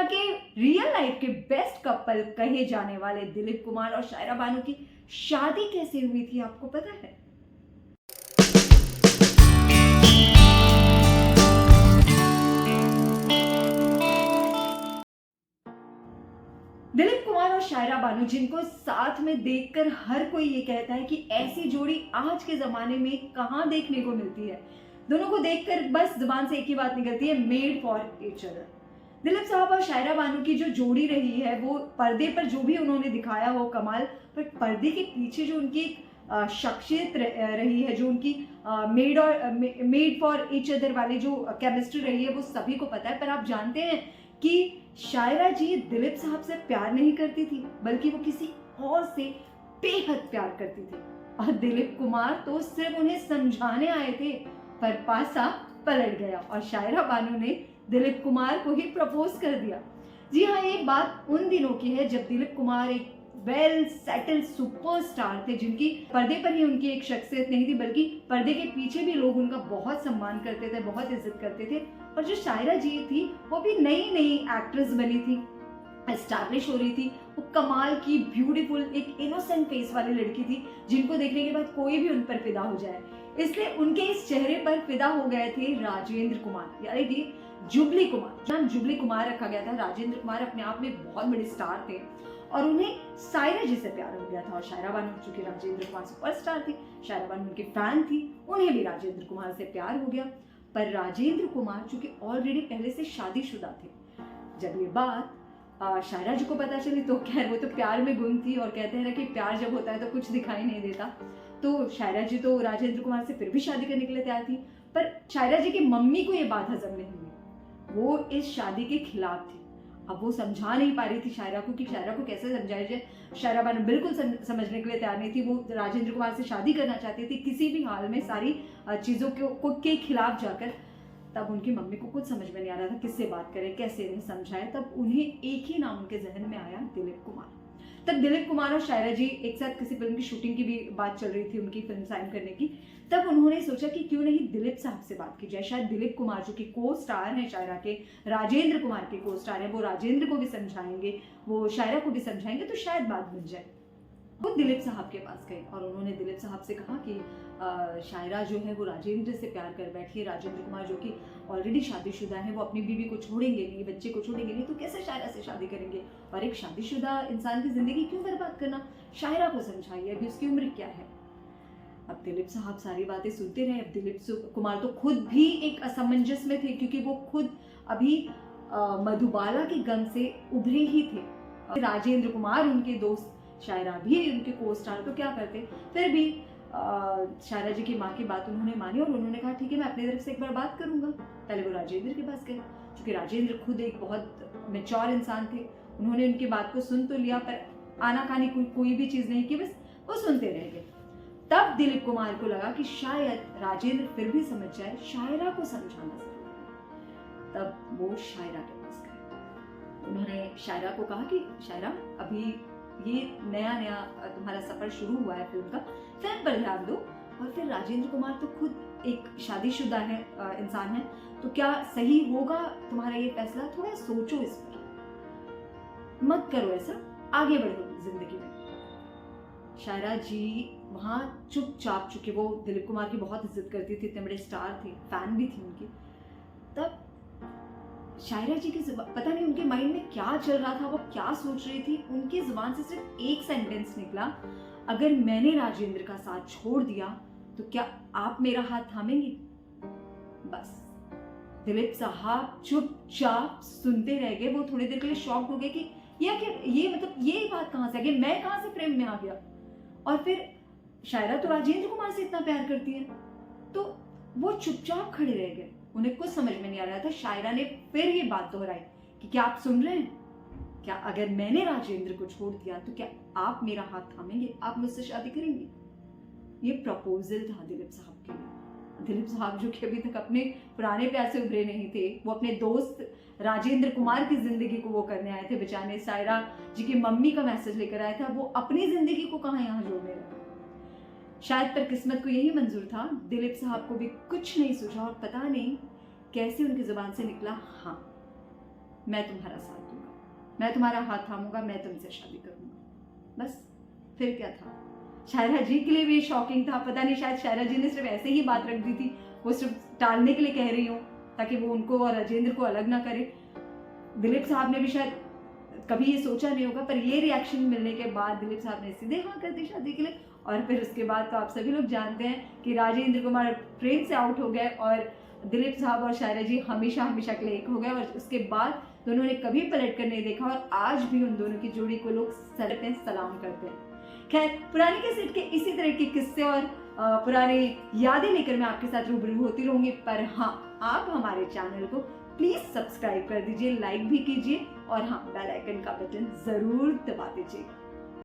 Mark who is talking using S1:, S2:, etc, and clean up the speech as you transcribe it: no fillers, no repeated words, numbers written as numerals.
S1: के real life के best couple कहे जाने वाले दिलीप कुमार और शायरा बानो की शादी कैसे हुई थी, आपको पता है? दिलीप कुमार और शायरा बानो, जिनको साथ में देखकर हर कोई ये कहता है कि ऐसी जोड़ी आज के जमाने में कहां देखने को मिलती है। दोनों को देखकर बस जुबान से एक ही बात निकलती है, made for each other. Dilip साहब और शायरा बानो की जो जोड़ी रही है, वो पर्दे पर जो भी उन्होंने दिखाया हो कमाल, पर पर्दे के पीछे जो उनकी शख्सियत रही है, जो उनकी मेड फॉर ईच अदर वाली जो केमिस्ट्री रही है, वो सभी को पता है। पर आप जानते हैं कि शायरा जी दिलीप साहब से प्यार नहीं करती थी, बल्कि वो किसी और से बेहद प्यार करती थी। और दिलीप कुमार तो सिर्फ उन्हें समझाने आए थे, पर पासा पलट गया और शायरा बानो ने दिलीप कुमार को ही प्रपोज कर दिया। जी हाँ, ये बात उन दिनों की है जब दिलीप कुमार एक वेल सेटल्ड सुपरस्टार थे, जिनकी पर्दे पर ही उनकी एक शख्सियत नहीं थी, बल्कि पर्दे के पीछे भी लोग उनका बहुत सम्मान करते थे, बहुत इज्जत करते थे। और जो शायरा जी थी, वो भी नई नई एक्ट्रेस बनी थी, एस्टैब्लिश हो रही थी। वो कमाल की ब्यूटीफुल एक इनोसेंट फेस वाली लड़की थी, जिनको देखने के बाद कोई भी उन पर फिदा हो जाए। इसलिए उनके इस चेहरे पर फिदा हो गए थे राजेंद्र कुमार, यानी कि जुबली कुमार। नाम जुबली कुमार रखा गया था। राजेंद्र कुमार अपने आप में बहुत बड़े स्टार थे और उन्हें शायरा जी से प्यार हो गया था। और शायरा बानो, चूंकि राजेंद्र कुमार सुपरस्टार थी, शायरा बानो उनके फैन थी, उन्हें भी राजेंद्र कुमार से प्यार हो गया। पर राजेंद्र कुमार चूंकि ऑलरेडी पहले से शादीशुदा थे, जब ये बात शायरा जी को पता चली तो खैर वो तो प्यार में गुम थी, और कहते हैं ना कि प्यार जब होता है तो कुछ दिखाई नहीं देता। तो शायरा जी तो राजेंद्र कुमार से फिर भी शादी करने के लिए तैयार थी, पर शायरा जी की मम्मी को ये बात हजम नहीं हुई। वो इस शादी के खिलाफ थी। अब वो समझा नहीं पा रही थी शायरा को कि शायरा को कैसे समझाया जाए। शायरा बानो बिल्कुल समझने के लिए तैयार नहीं थी। वो राजेंद्र कुमार से शादी करना चाहती थी किसी भी हाल में, सारी चीज़ों के खिलाफ जाकर। तब उनकी मम्मी को कुछ समझ में नहीं आ रहा था किससे बात करें, कैसे इन्हें समझाए। तब उन्हें एक ही नाम उनके जहन में आया, दिलीप कुमार। तब दिलीप कुमार और शायरा जी एक साथ किसी फिल्म की शूटिंग की भी बात चल रही थी, उनकी फिल्म साइन करने की। तब उन्होंने सोचा कि क्यों नहीं दिलीप साहब से बात की जाए। शायद दिलीप कुमार जो कि को स्टार हैं शायरा के, राजेंद्र कुमार के को स्टार हैं, वो राजेंद्र को भी समझाएंगे, वो शायरा को भी समझाएंगे, तो शायद बात बन जाए। वो दिलीप साहब के पास गए और उन्होंने दिलीप साहब से कहा कि शायरा जो है वो राजेंद्र से प्यार कर बैठी है। राजेंद्र कुमार जो कि ऑलरेडी शादीशुदा है, वो अपनी बीवी को छोड़ेंगे नहीं, बच्चे को छोड़ेंगे नहीं, तो कैसे शायरा से शादी करेंगे? और एक शादीशुदा इंसान की जिंदगी क्यों बर्बाद करना? शायरा को समझाइए, अभी उसकी उम्र क्या है। अब दिलीप साहब सारी बातें सुनते रहे। अब दिलीप कुमार तो खुद भी एक असमंजस में थे, क्योंकि वो खुद अभी मधुबाला की गम से उभरे ही थे। राजेंद्र कुमार उनके दोस्त, शायरा भी उनके को स्टार, तो क्या करते। फिर भी शायरा जी की माँ की बात उन्होंने मानी और उन्होंने कहा ठीक है, मैं अपनी तरफ से एक बार बात करूंगा। पहले वो राजेंद्र के पास गए, क्योंकि राजेंद्र खुद एक बहुत मैच्योर इंसान थे। उन्होंने उनकी बात को सुन तो लिया, पर आनाकानी कोई भी चीज़ नहीं की, बस वो सुनते रह गए। तब दिलीप कुमार को लगा कि शायद राजेंद्र फिर भी समझ जाए, शायरा को समझाना जरूरी है। तब वो शायरा के पास गए। उन्होंने शायरा को कहा कि शायरा, अभी ये नया तुम्हारा सफर शुरू हुआ है फिल्म का, फिल्म पर ध्यान दो। और फिर राजेंद्र कुमार तो खुद एक शादीशुदा है इंसान है, तो क्या सही होगा तुम्हारा ये फैसला? थोड़ा सोचो इस पर, मत करो ऐसा, आगे बढ़ो जिंदगी में। शायरा जी वहाँ चुपचाप, चुके वो दिलीप कुमार की बहुत इज्जत करती थी, इतने बड़े स्टार थे, फैन भी थी उनकी। तब शायरा जी की पता नहीं उनके माइंड में क्या चल रहा था, वो क्या सोच रही थी। उनकी जुबान से सिर्फ एक सेंटेंस निकला, अगर मैंने राजेंद्र का साथ छोड़ दिया तो क्या आप मेरा हाथ थामेंगे? बस दिलीप साहब चुपचाप सुनते रह गए। वो थोड़ी देर के लिए शॉक्ड हो गए कि ये मतलब ये बात कहाँ से आ गई, मैं कहाँ से प्रेम में आ गया। और फिर शायरा तो राजेंद्र कुमार से इतना प्यार करती है, तो वो चुपचाप खड़े रह गए। उन्हें कुछ समझ में नहीं आ रहा था। शायरा ने फिर ये बात दोहराई कि क्या आप सुन रहे हैं? क्या अगर मैंने राजेंद्र को छोड़ दिया तो क्या आप मेरा हाथ थामेंगे, आप मुझसे शादी करेंगे? ये प्रपोजल था दिलीप साहब के लिए। दिलीप साहब जो कि अभी तक अपने पुराने प्यार से उभरे नहीं थे, वो अपने दोस्त राजेंद्र कुमार की जिंदगी को वो करने आए थे। बेचारे शायरा जी की मम्मी का मैसेज लेकर आया था, वो अपनी जिंदगी को कहाँ यहाँ जोड़ने लगे। शायद पर किस्मत को यही मंजूर था, दिलीप साहब को भी कुछ नहीं सूझा और पता नहीं कैसे उनकी जुबान से निकला, हाँ मैं तुम्हारा साथ दूंगा। मैं तुम्हारा हाथ थामूंगा, मैं तुमसे शादी करूंगा। बस फिर क्या था। शायरा जी के लिए भी शॉकिंग था, पता नहीं शायद शायरा जी ने सिर्फ ऐसे ही बात रख दी थी, वो सिर्फ टालने के लिए कह रही हो ताकि वो उनको और राजेंद्र को अलग ना करे। दिलीप साहब ने भी शायद कभी ये सोचा नहीं होगा, पर ये रिएक्शन मिलने के बाद दिलीप साहब ने सीधे हाँ कर दी शादी के लिए। और फिर उसके बाद तो आप सभी लोग जानते हैं कि राजेंद्र कुमार ट्रेन से आउट हो गए और दिलीप साहब और शायरा जी हमेशा हमेशा के लिए एक हो गए। और उसके बाद दोनों ने कभी पलट कर नहीं देखा और आज भी उन दोनों की जोड़ी को लोग सलाम करते हैं। खैर, पुरानी कैसेट के इसी तरह के किस्से और पुरानी यादें लेकर मैं आपके साथ रूबरू होती रहूंगी। पर हाँ, आप हमारे चैनल को प्लीज सब्सक्राइब कर दीजिए, लाइक भी कीजिए और हाँ, बेल आइकन का बटन जरूर दबा दीजिए।